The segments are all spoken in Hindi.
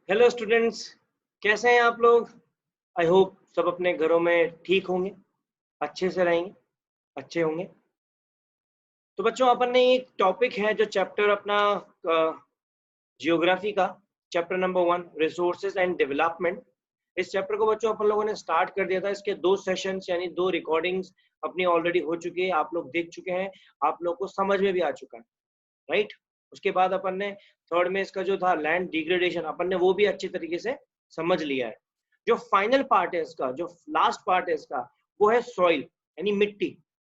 हेलो स्टूडेंट्स, कैसे हैं आप लोग। आई होप सब अपने घरों में ठीक होंगे, अच्छे से रहेंगे, अच्छे होंगे। तो बच्चों, अपन ने एक टॉपिक है जो चैप्टर अपना जियोग्राफी का, chapter number 1 resources and development. इस चैप्टर को बच्चों अपन लोगों ने स्टार्ट कर दिया था। इसके 2 सेशंस यानी 2 रिकॉर्डिंग्स अपनी ऑलरेडी हो चुकी है, आप लोग देख चुके हैं, आप लोग को समझ में भी आ चुका है, राइट। उसके बाद अपन ने थर्ड में इसका जो था लैंड डिग्रेडेशन, अपन ने वो भी अच्छी तरीके से समझ लिया है। जो फाइनल पार्ट है इसका, जो लास्ट पार्ट है इसका, वो है सॉइल यानी मिट्टी।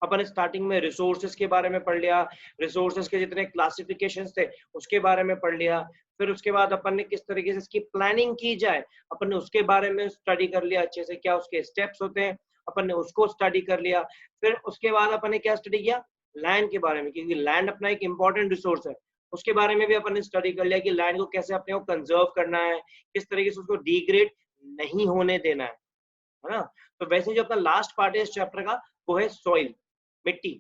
अपन स्टार्टिंग में रिसोर्सेज के बारे में पढ़ लिया, रिसोर्सेज के जितने क्लासिफिकेशंस थे उसके बारे में पढ़ लिया। फिर उसके बाद अपन ने किस तरीके से इसकी प्लानिंग की जाए, अपन ने उसके बारे में स्टडी कर लिया अच्छे से, क्या उसके स्टेप्स होते हैं, अपन ने उसको स्टडी कर लिया। फिर उसके बाद अपन ने क्या स्टडी किया, लैंड के बारे में, क्योंकि लैंड अपना एक इंपॉर्टेंट रिसोर्स है। उसके बारे में भी अपन ने स्टडी कर लिया कि लैंड को कैसे अपने को कंजर्व करना है, किस तरीके से उसको डिग्रेड नहीं होने देना है ना। तो वैसे जो अपना लास्ट पार्ट है इस चैप्टर का, वो है सॉइल, मिट्टी।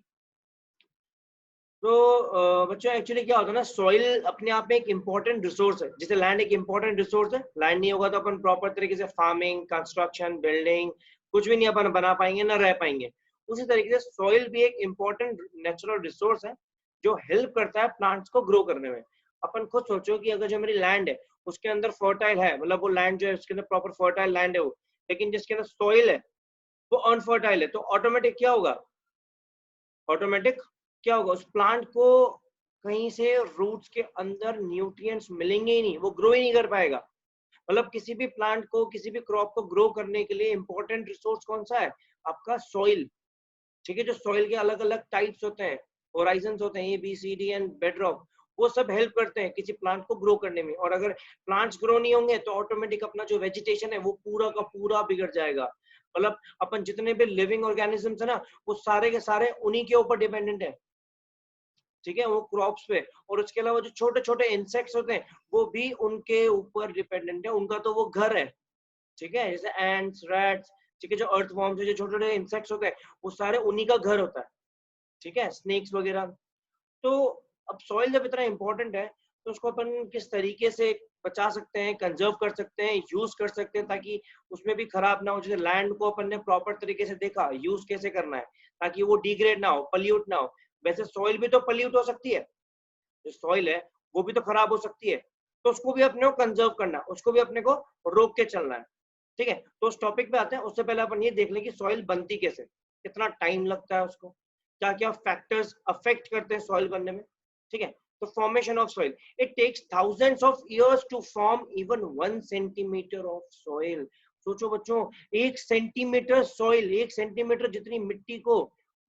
तो बच्चों एक्चुअली क्या होता है ना, सॉइल अपने आप में एक इंपॉर्टेंट रिसोर्स है। जैसे लैंड एक इंपॉर्टेंट रिसोर्स है, लैंड नहीं होगा तो अपन प्रॉपर तरीके से फार्मिंग, कंस्ट्रक्शन, बिल्डिंग कुछ भी नहीं अपन बना पाएंगे, ना रह पाएंगे। उसी तरीके से सॉइल भी एक इंपॉर्टेंट नेचुरल रिसोर्स है जो हेल्प करता है प्लांट्स को ग्रो करने में। अपन खुद सोचो कि अगर जो मेरी लैंड है उसके अंदर फर्टाइल है, मतलब वो लैंड जो है उसके अंदर प्रॉपर फर्टाइल लैंड है वो, लेकिन जिसके अंदर सॉइल है वो अनफर्टाइल है, तो ऑटोमेटिक क्या होगा, ऑटोमेटिक क्या होगा, उस प्लांट को कहीं से रूट्स के अंदर न्यूट्रिएंट्स मिलेंगे ही नहीं, वो ग्रो ही नहीं कर पाएगा। मतलब किसी भी प्लांट को, किसी भी क्रॉप को ग्रो करने के लिए इंपॉर्टेंट रिसोर्स कौन सा है, आपका सॉइल। ठीक है, जो सॉइल के अलग अलग टाइप्स होते हैं, होराइजन्स होते हैं, A B C D and bedrock, वो सब हेल्प करते हैं किसी प्लांट को ग्रो करने में। और अगर प्लांट्स ग्रो नहीं होंगे तो ऑटोमेटिक अपना जो वेजिटेशन है वो पूरा का पूरा बिगड़ जाएगा। मतलब अपन जितने भी लिविंग ऑर्गेनिजम्स है ना, वो सारे के सारे उन्हीं के ऊपर डिपेंडेंट है, ठीक है, वो क्रॉप्स पे। और उसके अलावा जो छोटे छोटे इंसेक्ट्स होते हैं वो भी उनके ऊपर डिपेंडेंट है, उनका तो वो घर है, ठीक है, जैसे एंड्स, रैट्स, ठीक है, जो अर्थवॉर्म्स है, जो छोटे छोटे इंसेक्ट्स होते हैं वो सारे उन्हीं का घर होता है, ठीक है, स्नेक्स वगैरह। तो अब सॉइल जब इतना इंपॉर्टेंट है तो उसको अपन किस तरीके से बचा सकते हैं, कंजर्व कर सकते हैं, यूज कर सकते हैं ताकि उसमें भी खराब ना हो। जैसे लैंड को अपन ने प्रॉपर तरीके से देखा यूज कैसे करना है ताकि वो डिग्रेड ना हो, पल्यूट ना हो। वैसे सॉइल भी तो पल्यूट हो सकती है, जो सॉइल है वो भी तो खराब हो सकती है, तो उसको भी अपने को कंजर्व करना है, उसको भी अपने को रोक के चलना है। ठीक है, तो उस टॉपिक पे आते हैं। उससे पहले अपन ये देख लें कि सॉइल बनती कैसे, कितना टाइम लगता है उसको, क्या क्या फैक्टर्स अफेक्ट करते हैं सॉइल बनने में। ठीक है, तो formation of soil, it takes thousands of years to form even 1 centimetre of soil. सोचो बच्चों, 1 सेंटीमीटर सॉइल, 1 सेंटीमीटर जितनी मिट्टी को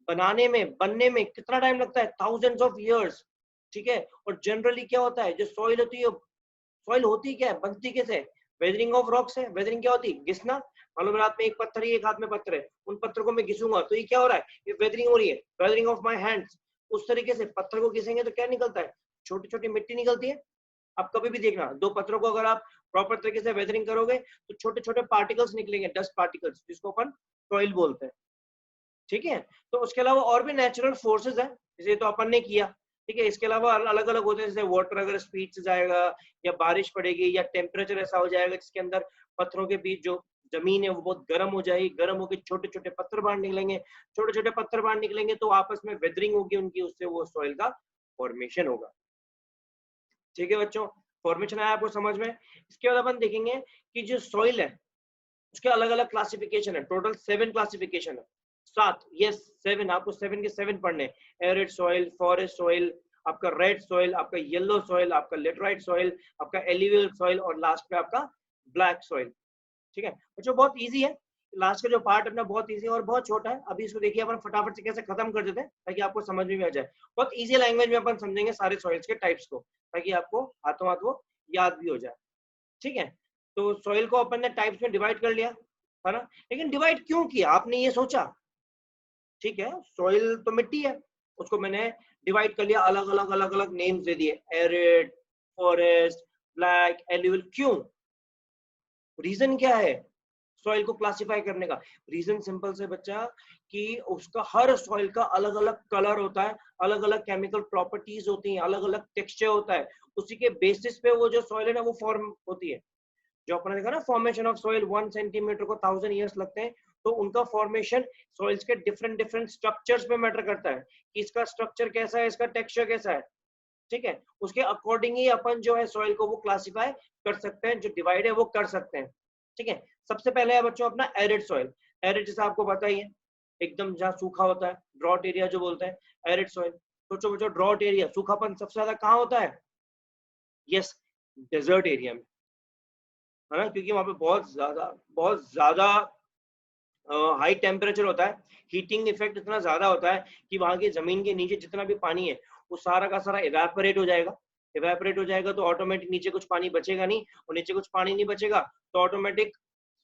बनाने में, बनने में कितना टाइम लगता है, थाउजेंड्स ऑफ इयर्स। ठीक है, और जनरली क्या होता है, जो सॉइल होती है, सॉइल होती क्या है, बनती कैसे, वेदरिंग ऑफ रॉक्स है। वेदरिंग क्या होती है, घिसना। मालूम रात में एक पत्थर है, एक हाथ में पत्थर है, उन पत्थर को मैं घिसूंगा तो ये क्या हो रहा है, ये वेदरिंग हो रही है, वेदरिंग ऑफ माय हैंड्स। उस तरीके से पत्थर को घिसेंगे तो क्या निकलता है, छोटी छोटी मिट्टी निकलती है। आप कभी भी देखना, दो पत्थरों को अगर आप प्रॉपर तरीके से वेदरिंग करोगे तो छोटे छोटे पार्टिकल्स निकलेंगे, डस्ट पार्टिकल्स, जिसको अपन सॉइल बोलते हैं। ठीक है, तो उसके अलावा और भी नेचुरल फोर्सेस है, जैसे तो अपन ने किया। ठीक है, इसके अलावा अलग अलग होते हैं, जैसे वाटर अगर स्पीड से जाएगा, या बारिश पड़ेगी, या टेम्परेचर ऐसा हो जाएगा जिसके अंदर पत्थरों के बीच जो जमीन है वो बहुत गर्म हो जाएगी, गर्म होकर छोटे छोटे पत्थर बाहर निकलेंगे, छोटे छोटे पत्थर बाहर निकलेंगे तो आपस में वेदरिंग होगी उनकी, उससे वो सॉइल का फॉर्मेशन होगा। ठीक है बच्चों, फॉर्मेशन आया आपको समझ में। इसके बाद अपन देखेंगे कि जो सॉइल है उसके अलग अलग क्लासिफिकेशन है, टोटल 7 क्लासिफिकेशन है, 7, यस 7, आपको 7 के 7 पढ़ने, एरिड सॉइल, फॉरेस्ट सॉइल, आपका रेड सॉइल, आपका येलो सॉइल, आपका लेटराइट सॉइल, आपका एलिवियल सॉइल, और लास्ट पे आपका ब्लैक सॉइल। ठीक है बच्चों, बहुत इजी है, लास्ट का जो पार्ट अपना बहुत इजी है और बहुत छोटा है। अभी इसको देखिए अपन फटाफट से कैसे खत्म कर देते हैं ताकि आपको समझ में भी आ जाए। बहुत इजी लैंग्वेज में अपन समझेंगे सारे सॉइल्स के टाइप्स को, ताकि आपको हाथों हाथ वो याद भी हो जाए। ठीक है, तो सॉइल को अपन ने टाइप्स में डिवाइड कर लिया, है ना। लेकिन डिवाइड क्यों किया, आपने ये सोचा। ठीक है, सॉइल तो मिट्टी है, उसको मैंने डिवाइड कर लिया, अलग अलग अलग अलग नेम्स दे दिए, एरिड, फॉरेस्ट, ब्लैक, एल्यूवियल। क्यों, रीजन क्या है सॉइल को क्लासिफाई करने का। रीजन सिंपल से बच्चा, कि उसका हर सॉइल का अलग अलग कलर होता है, अलग अलग केमिकल प्रॉपर्टीज होती हैं, अलग अलग टेक्सचर होता है, उसी के बेसिस पे वो जो सॉइल है ना वो फॉर्म होती है। जो अपने देखा ना फॉर्मेशन ऑफ सॉइल 1 सेंटीमीटर को 1000 ईयर्स लगते हैं, तो उनका फॉर्मेशन सॉइल्स के डिफरेंट डिफरेंट स्ट्रक्चर्स पे मैटर करता है कि इसका स्ट्रक्चर कैसा है, इसका टेक्सचर कैसा है, ठीक है। उसके अकॉर्डिंग ही अपन जो है सॉइल को वो क्लासिफाई कर सकते हैं, जो डिवाइड है वो कर सकते हैं, ठीक है। सबसे पहले है बच्चों अपना एरिड सॉइल। एरिड जैसा आपको पता ही है, एकदम जहाँ सूखा होता है, ड्रॉट एरिया जो बोलते हैं, एरिड सॉइल। सोचो बच्चों, ड्रॉट एरिया, सूखापन सबसे ज्यादा कहाँ होता है? यस, डेजर्ट एरिया में, है ना, क्योंकि वहां पे बहुत ज्यादा हाई टेम्परेचर होता है, हीटिंग इफेक्ट इतना ज्यादा होता है कि वहां की जमीन के नीचे जितना भी पानी है वो सारा का सारा इवेपोरेट हो जाएगा। इवेपोरेट हो जाएगा तो ऑटोमेटिक नीचे कुछ पानी बचेगा नहीं, और नीचे कुछ पानी नहीं बचेगा तो ऑटोमेटिक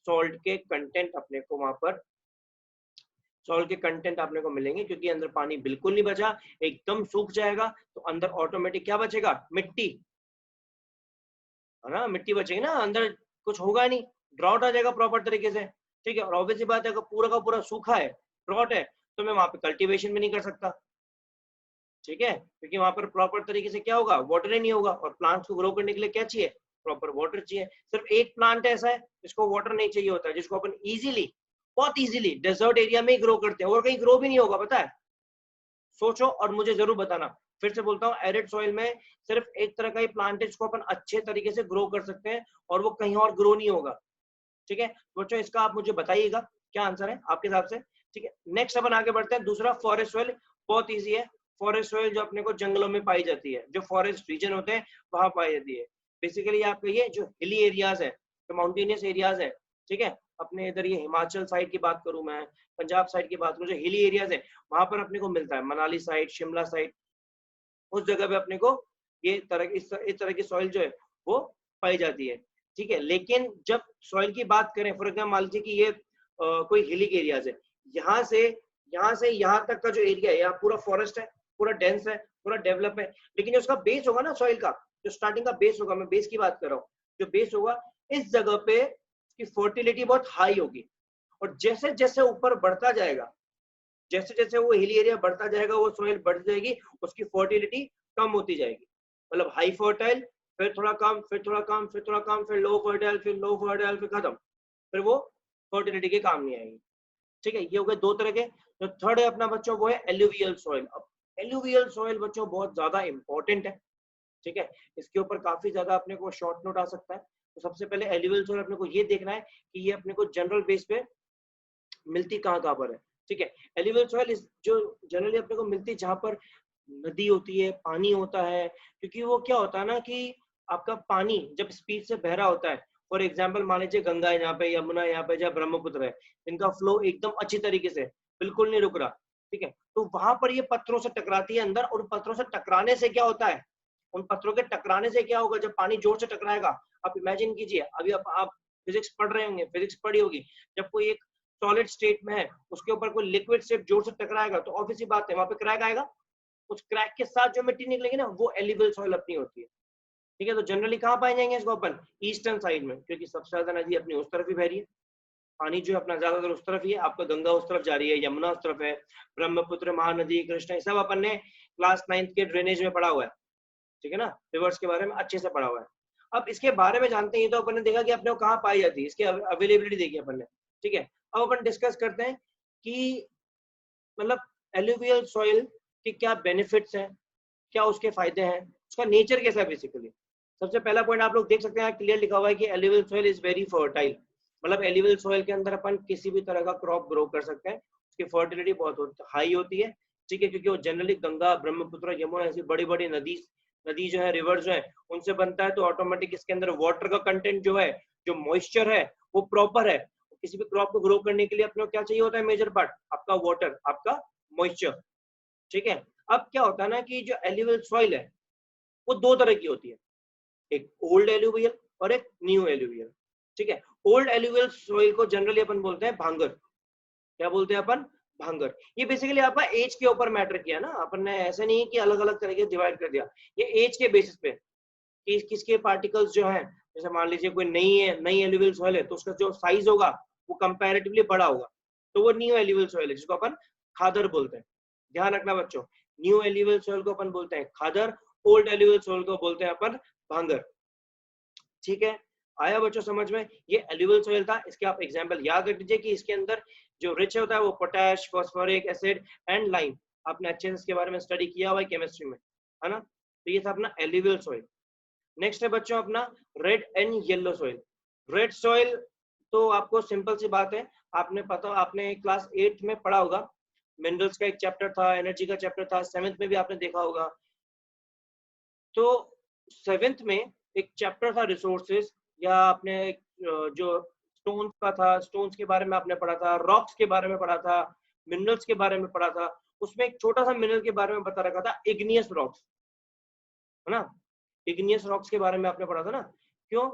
सॉल्ट के कंटेंट अपने को वहां पर सॉल्ट के कंटेंट अपने को मिलेंगे, क्योंकि अंदर पानी बिल्कुल नहीं बचा, एकदम सूख जाएगा तो अंदर ऑटोमेटिक क्या बचेगा? मिट्टी, है ना, मिट्टी बचेगी ना, अंदर कुछ होगा नहीं, ड्रॉट आ जाएगा प्रॉपर तरीके से, ठीक है। और ऑब्वियसली बात है अगर पूरा का पूरा सूखा है, ड्रॉट है, तो मैं वहां पे कल्टीवेशन भी नहीं कर सकता, ठीक है, क्योंकि वहां पर प्रॉपर तरीके से क्या होगा? वाटर ही नहीं होगा, और प्लांट्स को ग्रो करने के लिए क्या चाहिए? प्रॉपर वाटर चाहिए। सिर्फ एक प्लांट ऐसा है जिसको वाटर नहीं चाहिए होता है, जिसको अपन इजीली, बहुत इजीली डेजर्ट एरिया में ही ग्रो करते हैं, और कहीं ग्रो भी नहीं होगा, पता है। सोचो और मुझे जरूर बताना। फिर से बोलता हूँ, एरिड सॉइल में सिर्फ एक तरह का ही प्लांट है जिसको अपन अच्छे तरीके से ग्रो कर सकते हैं, और वो कहीं और ग्रो नहीं होगा, ठीक है। बच्चों इसका आप मुझे बताइएगा क्या आंसर है आपके हिसाब से, ठीक है। नेक्स्ट अपन आगे बढ़ते हैं, दूसरा फॉरेस्ट सॉइल। बहुत ईजी है। फॉरेस्ट सॉइल जो अपने को जंगलों में पाई जाती है, जो फॉरेस्ट रीजन होते हैं वहां पाई जाती है। बेसिकली आप कहिए जो हिली एरियाज है, जो माउंटेनियस एरियाज है, ठीक है, अपने इधर ये हिमाचल साइड की बात करूं मैं, पंजाब साइड की बात करूं, जो हिली एरियाज है वहां पर अपने को मिलता है, मनाली साइड, शिमला साइड, उस जगह पे अपने को ये इस तरह की सॉइल जो है वो पाई जाती है, ठीक है। लेकिन जब सॉइल की बात करें, फॉर एग्जाम्पल मान लीजिए कि ये कोई हिली एरियाज है, यहाँ से यहाँ तक का जो एरिया है, यहाँ पूरा फॉरेस्ट है, पूरा डेंस है, पूरा डेवलप है, लेकिन जो उसका बेस होगा ना सॉइल का, जो स्टार्टिंग का बेस होगा, मैं बेस की बात कर रहा हूँ, जो बेस होगा इस जगह पे इसकी फर्टिलिटी बहुत हाई होगी, और जैसे जैसे ऊपर बढ़ता जाएगा, जैसे जैसे वो हिली एरिया बढ़ता जाएगा, वो सॉइल बढ़ जाएगी, उसकी फर्टिलिटी कम होती जाएगी, मतलब हाई फर्टाइल, फिर थोड़ा कम, फिर थोड़ा कम, फिर थोड़ा कम, फिर लो फर्टाइल, फिर लो फर्टाइल, फिर खत्म, फिर वो फर्टिलिटी के काम नहीं आएगी, ठीक है। ये हो गए दो तरह के। जो थर्ड है अपना बच्चों वो है एलुवियल सॉइल। अब एलुवियल सॉइल बच्चों बहुत ज्यादा इंपॉर्टेंट है, ठीक है, इसके ऊपर काफी ज्यादा अपने को शॉर्ट नोट आ सकता है। तो सबसे पहले एलुवियल सॉइल अपने को ये देखना है कि ये अपने को जनरल बेस पे मिलती कहाँ कहाँ पर है, ठीक है। एलुवियल सॉइल जो जनरली अपने को मिलती जहाँ पर नदी होती है, पानी होता है, क्योंकि वो क्या होता है ना कि आपका पानी जब स्पीड से बह रहा होता है, फॉर एग्जाम्पल मान लीजिए गंगा है यहाँ पे, यमुना यहाँ पे, जहाँ ब्रह्मपुत्र है, इनका फ्लो एकदम अच्छी तरीके से बिल्कुल नहीं रुक रहा, ठीक है, तो वहां पर ये पत्थरों से टकराती है अंदर, और पत्थरों से टकराने से क्या होता है, उन पत्थरों के टकराने से क्या होगा, जब पानी जोर से टकराएगा, आप इमेजिन कीजिए, अभी आप फिजिक्स पढ़ रहे होंगे, फिजिक्स पढ़ी होगी, जब कोई एक सॉलिड स्टेट में है, उसके ऊपर कोई लिक्विड स्टेट जोर से टकराएगा, तो ऑब्वियसली बात है वहां पे क्रैक आएगा, उस क्रैक के साथ जो मिट्टी निकलेगी ना, वो एलुवियल सॉइल अपनी होती है, ठीक है। तो जनरली कहाँ पाए जाएंगे इसको अपन? ईस्टर्न साइड में, क्योंकि सबसे ज्यादा नदी अपनी उस तरफ ही बह रही है, पानी जो है अपना ज्यादातर उस तरफ ही है, आपका गंगा उस तरफ जा रही है, यमुना उस तरफ है, ब्रह्मपुत्र, महानदी, कृष्णा, सब अपन ने क्लास 9th के ड्रेनेज में पढ़ा हुआ है, ठीक है ना, रिवर्स के बारे में अच्छे से पढ़ा हुआ है। अब इसके बारे में जानते हैं, तो अपन ने देखा कि अपने को कहाँ पाई जाती है, इसकी अवेलेबिलिटी देखी अपन ने, ठीक है। अब अपन डिस्कस करते हैं कि मतलब एलुवियल सॉइल के क्या बेनिफिट्स हैं, क्या उसके फायदे हैं, उसका नेचर कैसा है बेसिकली। सबसे पहला पॉइंट आप लोग देख सकते हैं, क्लियर लिखा हुआ है कि alluvial soil is very fertile, मतलब एलुवियल सॉइल के अंदर अपन किसी भी तरह का क्रॉप ग्रो कर सकते हैं, उसकी फर्टिलिटी बहुत हाई होती है, ठीक है, क्योंकि वो जनरली गंगा, ब्रह्मपुत्र, यमुना ऐसी बड़ी बड़ी नदी जो है, रिवर जो है, उनसे बनता है, तो ऑटोमेटिक इसके अंदर वाटर का कंटेंट जो है, जो मॉइस्चर है, वो प्रॉपर है। किसी भी क्रॉप को ग्रो करने के लिए अपने को क्या चाहिए होता है? मेजर पार्ट आपका वाटर, आपका मॉइस्चर, ठीक है। अब क्या होता है ना कि जो एलुवियल सॉइल है वो दो तरह की होती है, एक ओल्ड एलुवियल और एक न्यू एलुवियल, ठीक है। ओल्ड एलुवियल सॉइल को जनरली अपन बोलते हैं भांगर। क्या बोलते हैं अपन? भांगर। ये बेसिकली आपका एज के ऊपर मैटर किया ना, अपन ने ऐसे नहीं कि अलग अलग तरीके से डिवाइड कर दिया, ये एज के बेसिस पे कि किसके पार्टिकल्स जो हैं, जैसे मान लीजिए कोई नई एलुवियल सॉइल है, तो उसका जो साइज होगा वो कंपैरेटिवली बड़ा होगा, तो वो न्यू एलुवियल सॉइल है, जिसको अपन खादर बोलते हैं। ध्यान रखना बच्चों, न्यू एलुवियल सॉइल को अपन बोलते हैं खादर, ओल्ड एलुवियल सॉइल को बोलते हैं अपन भांगर, ठीक है। आया बच्चों समझ में? ये एल्यूवियल सॉइल था, इसके आप एग्जांपल याद रख लीजिए कि इसके अंदर जो रिच होता है वो potash, phosphoric acid and lime. आपने अच्छे से इसके बारे में स्टडी किया हुआ है केमिस्ट्री में, है ना? तो ये था अपना एल्यूवियल सॉइल। नेक्स्ट है बच्चों अपना red and yellow soil. Red soil तो आपको सिंपल सी बात है, आपने क्लास 8 में पढ़ा होगा, मिनरल्स का एक चैप्टर था, एनर्जी का चैप्टर था, 7th में भी आपने देखा होगा। तो 7th में एक चैप्टर था रिसोर्सेज, या आपने जो स्टोन्स का था, स्टोन्स के बारे में आपने पढ़ा था, रॉक्स के बारे में पढ़ा था, मिनरल्स के बारे में पढ़ा था। उसमें एक छोटा सा मिनरल के बारे में बता रखा था, इग्नियस रॉक्स, है ना? इग्नियस रॉक्स के बारे में आपने पढ़ा था ना? क्यों?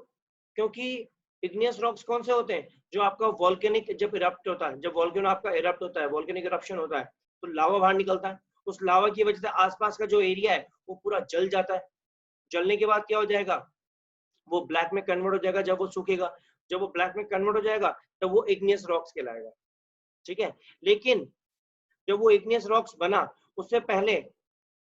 क्योंकि इग्नियस रॉक्स कौन से होते हैं? जो आपका वॉल्केनिक जब इरप्ट होता है, जब वॉल्केनो आपका इरप्ट होता है, वॉल्केनिक इरप्शन होता है, तो लावा बाहर निकलता है। उस लावा की वजह से आसपास का जो एरिया है वो पूरा जल जाता है। जलने के बाद क्या हो जाएगा? वो ब्लैक में कन्वर्ट हो जाएगा जब वो सूखेगा। जब वो ब्लैक में कन्वर्ट हो जाएगा तब वो इग्नियस रॉक्स कहलाएगा। ठीक है? लेकिन जब वो इग्नियस रॉक्स बना, उससे पहले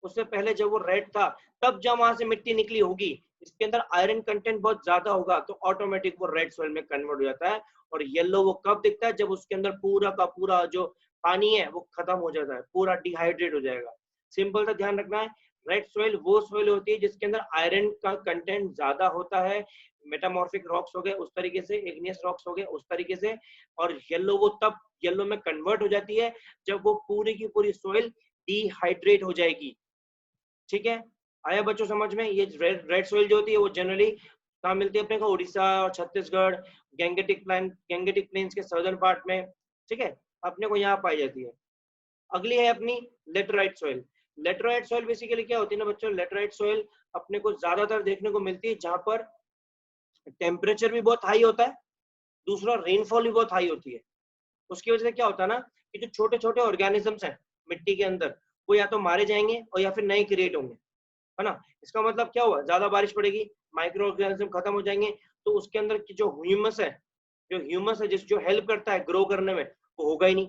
उससे पहले जब वो रेड था, तब जब वहां से मिट्टी निकली होगी, इसके अंदर आयरन कंटेंट बहुत ज्यादा होगा, तो ऑटोमेटिक वो रेड सॉइल में कन्वर्ट हो जाता है। और येलो वो कब दिखता है? जब उसके अंदर पूरा का पूरा जो पानी है वो खत्म हो जाता है, पूरा डिहाइड्रेट हो जाएगा। सिंपल सा ध्यान रखना है, रेड सॉइल वो सॉइल होती है जिसके अंदर आयरन का कंटेंट ज्यादा होता है। मेटामॉर्फिक रॉक्स हो गए उस तरीके से, इग्नियस रॉक्स हो गए उस तरीके से। और येलो वो तब येलो में कन्वर्ट हो जाती है जब वो पूरी की पूरी सॉइल डिहाइड्रेट हो जाएगी। ठीक है? आया बच्चों समझ में? ये रेड सॉइल जो होती है वो जनरली कहाँ मिलती है अपने को? उड़ीसा और छत्तीसगढ़, गैंगेटिक प्लेन्स के सर्दर्न पार्ट में। ठीक है? अपने को यहाँ पाई जाती है। अगली है अपनी laterite soil. Laterite soil basically क्या होती है ना बच्चों? लेटराइट सॉइल अपने को ज्यादातर देखने को मिलती है जहां पर टेम्परेचर भी बहुत हाई होता है, दूसरा रेनफॉल भी बहुत हाई होती है। उसकी वजह से क्या होता है ना कि जो छोटे छोटे ऑर्गेनिजम्स हैं मिट्टी के अंदर, वो या तो मारे जाएंगे और या फिर नए क्रिएट होंगे, है ना? इसका मतलब क्या हुआ? ज्यादा बारिश पड़ेगी, माइक्रो ऑर्गेनिज्म खत्म हो जाएंगे, तो उसके अंदर की जो ह्यूमस है जिस जो हेल्प करता है ग्रो करने में, वो होगा ही नहीं।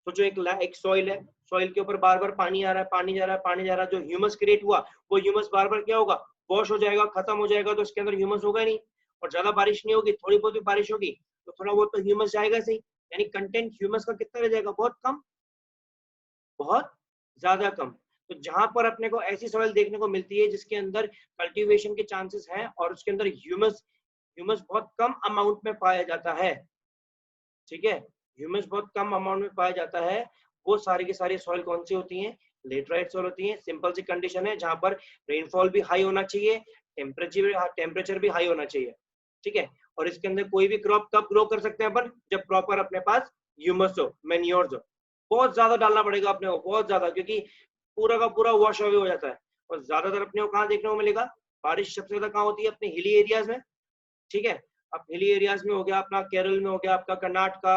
तो जो एक सॉइल है, सॉइल के ऊपर बार बार पानी आ रहा है, पानी जा रहा है, पानी जा रहा है, जो ह्यूमस क्रिएट हुआ वो ह्यूमस बार बार क्या होगा? वॉश हो जाएगा, खत्म हो जाएगा, तो इसके अंदर ह्यूमस होगा ही नहीं। और ज्यादा बारिश नहीं होगी, थोड़ी बहुत भी बारिश होगी तो थोड़ा बहुत तो ह्यूमस जाएगा सही, यानी कंटेंट ह्यूमस का कितना रह जाएगा? बहुत कम, बहुत ज्यादा कम। तो जहां पर अपने को ऐसी सॉइल देखने को मिलती है जिसके अंदर कल्टीवेशन के चांसेस हैं और उसके अंदर ह्यूमस ह्यूमस बहुत कम अमाउंट में पाया जाता है, ठीक है? ह्यूमस बहुत कम अमाउंट में पाया जाता है, वो सारी की सारी सॉइल कौन सी होती हैं? लेटराइट सॉइल होती है। सिंपल सी कंडीशन है, जहां पर रेनफॉल भी हाई होना चाहिए, टेम्परेचर भी हाई होना चाहिए। ठीक है? और इसके अंदर कोई भी क्रॉप कब ग्रो कर सकते हैं अपन? जब प्रॉपर अपने पास ह्यूमस हो, मैन्योर्स हो। बहुत ज्यादा डालना पड़ेगा अपने को, बहुत ज्यादा, क्योंकि पूरा का पूरा वॉश अवे हो जाता है। और ज्यादातर अपने को कहाँ देखने को मिलेगा? बारिश सबसे ज्यादा कहाँ होती है? अपने हिली एरियाज में। ठीक है? अब हिली एरियाज में हो गया अपना, केरल में हो गया आपका, कर्नाटका,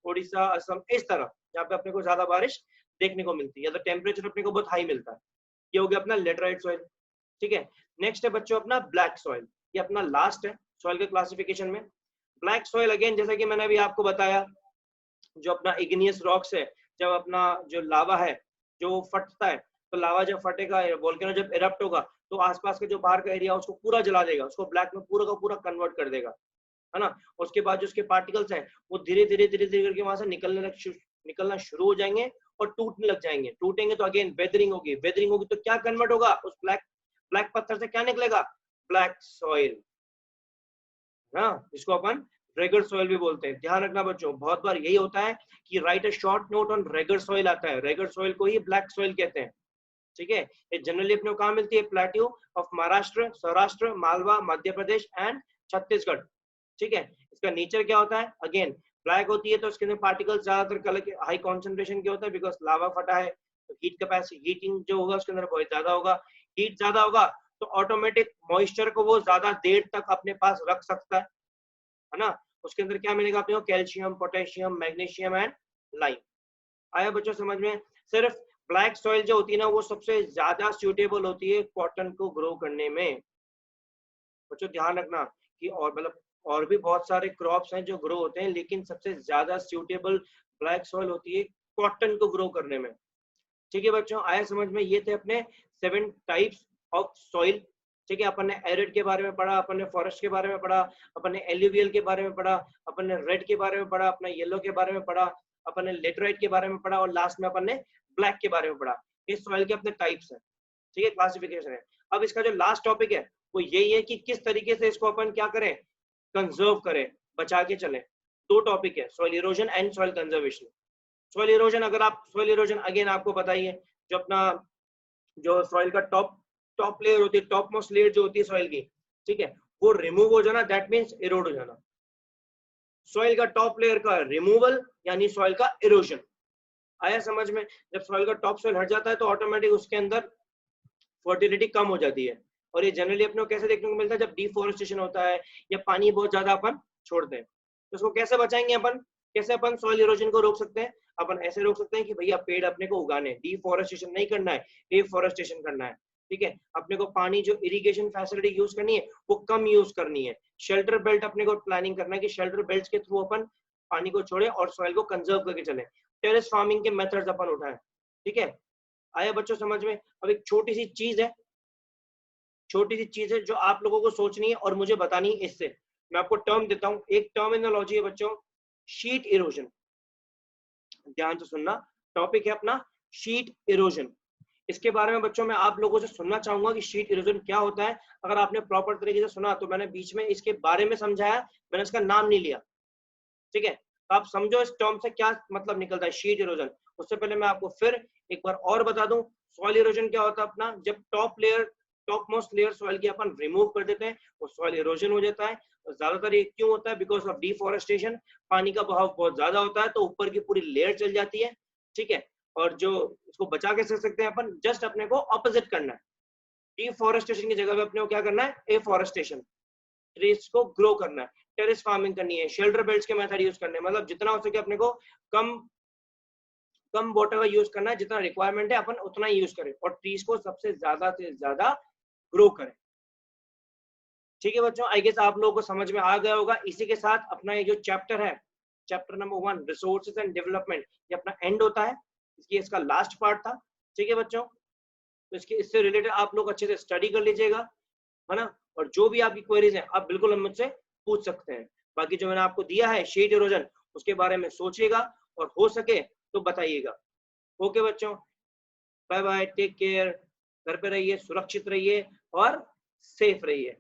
उड़ीसा, असम, इस तरफ जहाँ पे अपने को ज्यादा बारिश देखने को मिलती है, या तो टेम्परेचर अपने को बहुत हाई मिलता है। ये हो गया अपना लेटराइट सॉइल। ठीक है? नेक्स्ट है बच्चों अपना ब्लैक सॉइल। ये अपना लास्ट है सॉइल के क्लासिफिकेशन में। ब्लैक सॉइल अगेन जैसा कि मैंने अभी आपको बताया, जो अपना इग्नियस रॉक्स है, जब अपना जो लावा है जो फटता है, तो लावा जब फटेगा, वोल्केनो जब इरप्ट होगा, तो आसपास का जो बाहर का एरिया उसको पूरा जला देगा, उसको ब्लैक में पूरा का पूरा कन्वर्ट कर देगा, है ना? उसके बाद जो उसके पार्टिकल्स हैं वो धीरे धीरे धीरे धीरे करके वहां से निकलना शुरू हो जाएंगे और टूटने लग जाएंगे। टूटेंगे तो अगेन वेदरिंग होगी, वेदरिंग होगी तो क्या कन्वर्ट होगा? उस ब्लैक ब्लैक पत्थर से क्या निकलेगा? ब्लैक सॉइल, ना, जिसको अपन रेगर सॉइल भी बोलते हैं। ध्यान रखना बच्चों, बहुत बार यही होता है कि right a short note on Regar soil आता है, रेगर सॉइल को ही ब्लैक सॉइल कहते हैं। ठीक है? ये जनरली अपने को कहाँ मिलती है? Plateau of Maharashtra, Saurashtra, Malwa, Madhya Pradesh and Chhattisgarh. ठीक है? इसका नेचर क्या होता है? अगेन ब्लैक होती है तो उसके अंदर पार्टिकल्स ज्यादातर कलर के हाई कॉन्सेंट्रेशन के होता है, बिकॉज लावा फटा है, तो हीट कैपेसिटी, हीटिंग जो होगा उसके अंदर बहुत ज्यादा होगा। हीट ज्यादा होगा तो ऑटोमेटिक मॉइस्चर को वो ज्यादा देर तक अपने पास रख सकता है ना? उसके अंदर क्या मिलेगा अपने को? Calcium, potassium, magnesium and lime. आया बच्चों समझ में? सिर्फ ब्लैक सॉइल जो होती है ना, वो सबसे ज्यादा सूटेबल होती है कॉटन को ग्रो करने में। बच्चों ध्यान रखना कि और मतलब और भी बहुत सारे क्रॉप्स हैं जो ग्रो होते हैं, लेकिन सबसे ज्यादा सूटेबल ब्लैक सॉइल होती है कॉटन को ग्रो करने में। ठीक है बच्चों, आया समझ में? ये थे अपने 7 टाइप्स ऑफ सॉइल। ठीक है, अपन ने एरिड के बारे में पढ़ा, अपन ने फॉरेस्ट के बारे में पढ़ा, अपन ने एल्यूवियल के बारे में पढ़ा, अपन ने रेड के बारे में पढ़ा, अपना येलो के बारे में पढ़ा, अपन ने लेटराइट के बारे में पढ़ा और लास्ट में अपन ने ब्लैक के बारे में पढ़ा। ये सॉइल के अपने टाइप्स हैं, ठीक है, क्लासिफिकेशन है। अब इसका जो लास्ट टॉपिक है वो यही है कि किस तरीके से इसको अपन क्या करें, कंजर्व करें, बचा के चलें। दो टॉपिक है, soil erosion and soil conservation. Soil erosion, अगर आप सॉइल इरोजन अगेन आपको बताइए, जो अपना जो सॉइल का टॉप लेयर होती है, टॉप मोस्ट लेयर जो होती है सॉइल की, ठीक है, वो रिमूव हो जाना, दैट मीन्स इरोड हो जाना। सॉइल का टॉप लेयर का रिमूवल यानी सॉइल का इरोजन। आया समझ में? जब सॉइल का टॉप सॉइल हट जाता है तो ऑटोमेटिक उसके अंदर फर्टिलिटी कम हो जाती है। और ये जनरली अपने को कैसे देखने को मिलता है, जब डिफॉरेस्टेशन होता है या पानी बहुत ज्यादा अपन छोड़ते हैं। तो उसको कैसे बचाएंगे अपन, कैसे अपन सॉइल इरोजन को रोक सकते हैं? अपन ऐसे रोक सकते हैं कि भैया पेड़ अपने को उगाने, डिफॉरेस्टेशन नहीं करना है, एफॉरेस्टेशन करना है। ठीक है, अपने को पानी जो इरिगेशन फैसिलिटी यूज करनी है वो कम यूज करनी है। शेल्टर बेल्ट अपने को प्लानिंग करना है कि शेल्टर बेल्ट के थ्रू अपन पानी को छोड़े और सॉइल को कंजर्व करके चले। टेरेस फार्मिंग के मेथड्स अपन उठाएं। ठीक है, आया बच्चों समझ में? अब एक छोटी सी चीज है, छोटी सी चीज है जो आप लोगों को सोचनी है और मुझे बतानी है। इससे मैं आपको टर्म देता हूं, एक टर्मिनोलॉजी है बच्चों, शीट इरोजन। ध्यान से सुनना, टॉपिक है अपना शीट इरोजन। इसके बारे में बच्चों मैं आप लोगों से सुनना चाहूंगा कि शीट इरोजन क्या होता है। अगर आपने प्रॉपर तरीके से सुना तो मैंने बीच में इसके बारे में समझाया, मैंने इसका नाम नहीं लिया। ठीक है, तो आप समझो इस टर्म से क्या मतलब निकलता है शीट इरोजन। उससे पहले मैं आपको फिर एक बार और बता दूं, सॉइल इरोजन क्या होता है अपना, जब टॉप मोस्ट लेयर सॉइल की अपन रिमूव कर देते हैं वो सॉइल इरोजन हो जाता है। ज्यादातर ये क्यों होता है? बिकॉज ऑफ डिफॉरेस्टेशन, पानी का बहाव बहुत ज्यादा होता है तो ऊपर की पूरी लेयर चल जाती है। ठीक है, और जो इसको बचा के सकते हैं अपन, जस्ट अपने को ऑपोजिट करना है। डिफॉरेस्टेशन की जगह पे अपने को क्या करना है, एफॉरेस्टेशन, ट्रीज को ग्रो करना है, टेरेस फार्मिंग करनी है, शेल्टर बेल्ट्स के मेथड यूज करने हैं। मतलब जितना हो सके अपने को कम वाटर का यूज करना है, जितना रिक्वायरमेंट है अपन उतना ही यूज करें और ट्रीज को सबसे ज्यादा से ज्यादा ग्रो करें। ठीक है बच्चों, आई गेस आप लोगों को समझ में आ गया होगा। इसी के साथ अपना ये जो चैप्टर है, chapter number 1 resources and development, ये अपना एंड होता है। इसका लास्ट पार्ट था। ठीक है बच्चों, तो इससे रिलेटेड आप लोग अच्छे से स्टडी कर लीजिएगा, है ना। और जो भी आपकी क्वेरीज हैं आप बिल्कुल मुझसे पूछ सकते हैं। बाकी जो मैंने आपको दिया है शीट इरोजन, उसके बारे में सोचिएगा और हो सके तो बताइएगा। ओके बच्चों, बाय बाय, टेक केयर, घर पे रहिए, सुरक्षित रहिए और सेफ रहिए।